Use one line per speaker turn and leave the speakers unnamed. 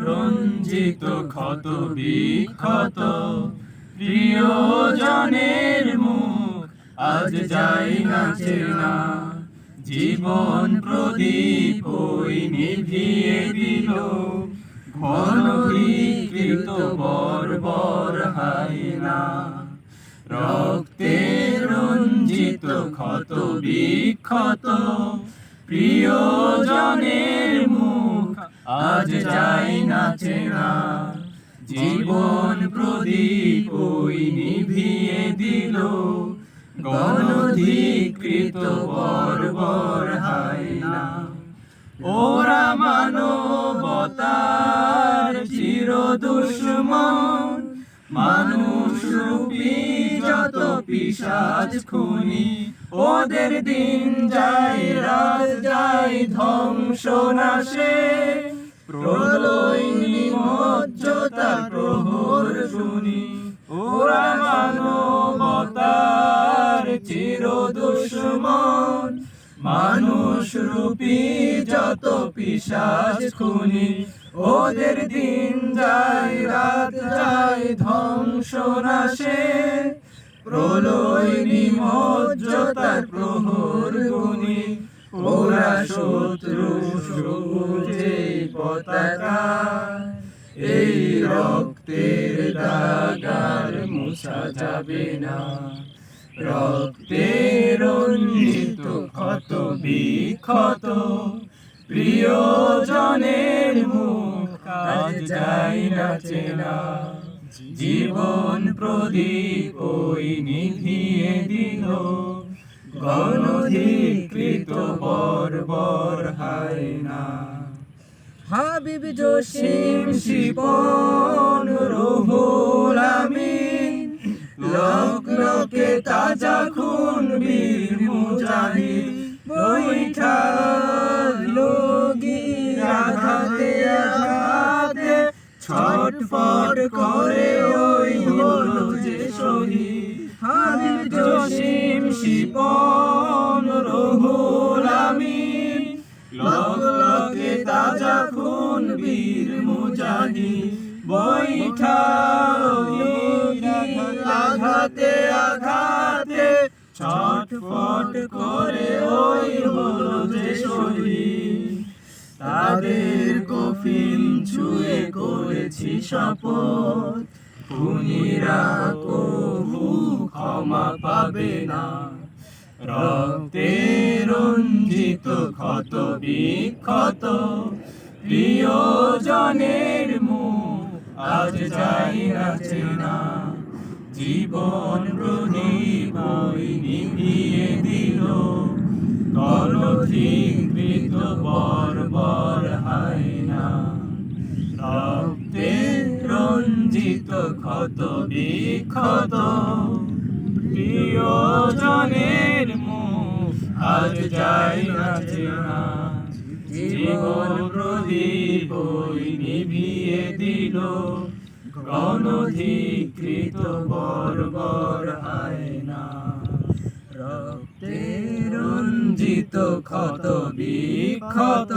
রঞ্জিত ক্ষত বিক্ষত প্রিয়জনের মুখ আজ যাই না চেনা, জীবন প্রদীপ ওই নিভিয়ে দিল, ঘন বিকৃত বর্বর হায়না। রক্তে রঞ্জিত ক্ষত বিক্ষত প্রিয়জনের মুখ আজ যাই না চেনা, জীবন প্রদীপ ওই নিভিয়ে দিল, গণধিকৃত বর্বর হায়না। ওরা মানবতার চির দুশ্মন, মানুষ রূপী যত পিশাচ খুনি, ওদের দিন যায় রাত যায় ধ্বংস নাশে, প্রলয় নিমজ্জতার প্রহর শুনি। ওরা মানবতার চির দুশ্মন, মানুষ রূপী যত পিশাচ খুনি, ওদের দিন যায় রাত যায় ধ্বংস নাশে, প্রলয় নিমজ্জতার প্রহর গুনি। ওরা শত্রু সবুজে পতাকা, এই রক্তের দাগার মুছা যাবে না। রক্তে রঞ্জিত ক্ষত বিক্ষত প্রিয়জনের মুখ আজ যাই না চেনা, জীবন প্রদীপ ওই নিভিয়ে দিল, গণধিকৃত বর্বর হায়না। হাবিব জসিম শিপন রুহুল আমিন, লোক লোকে তাজা খুন বীর মুজাহিদ, বৈঠা লগি আঘাতে আঘাতে ছটফট করে ওই হলো যে শহীদ। হাবিব জসিম শিপন রুহুল আমিন, লোক লোকে তাজা খুন বীর মুজাহিদ, বৈঠা আঘাতে আঘাতে ছটফট করে ওই হলো যে শহীদ। তাদের কফিন ছুঁয়ে করেছি শপথ, খুনিরা কবু ক্ষমা পাবে না। রক্তে রঞ্জিত ক্ষত বিক্ষত প্রিয়জনের মুখ আজ যাই না চেনা, জীবন প্রদীপ ওই নিভিয়ে দিল, গণধিকৃত বর্বর হায়না। রক্তে রঞ্জিত ক্ষত বিক্ষত প্রিয়জনের মুখ আজ যাই না চেনা, জীবন প্রদীপ ওই নিভিয়ে দিল, গণধিকৃত বর্বর হায়না। রক্তে রঞ্জিত ক্ষত বিক্ষত।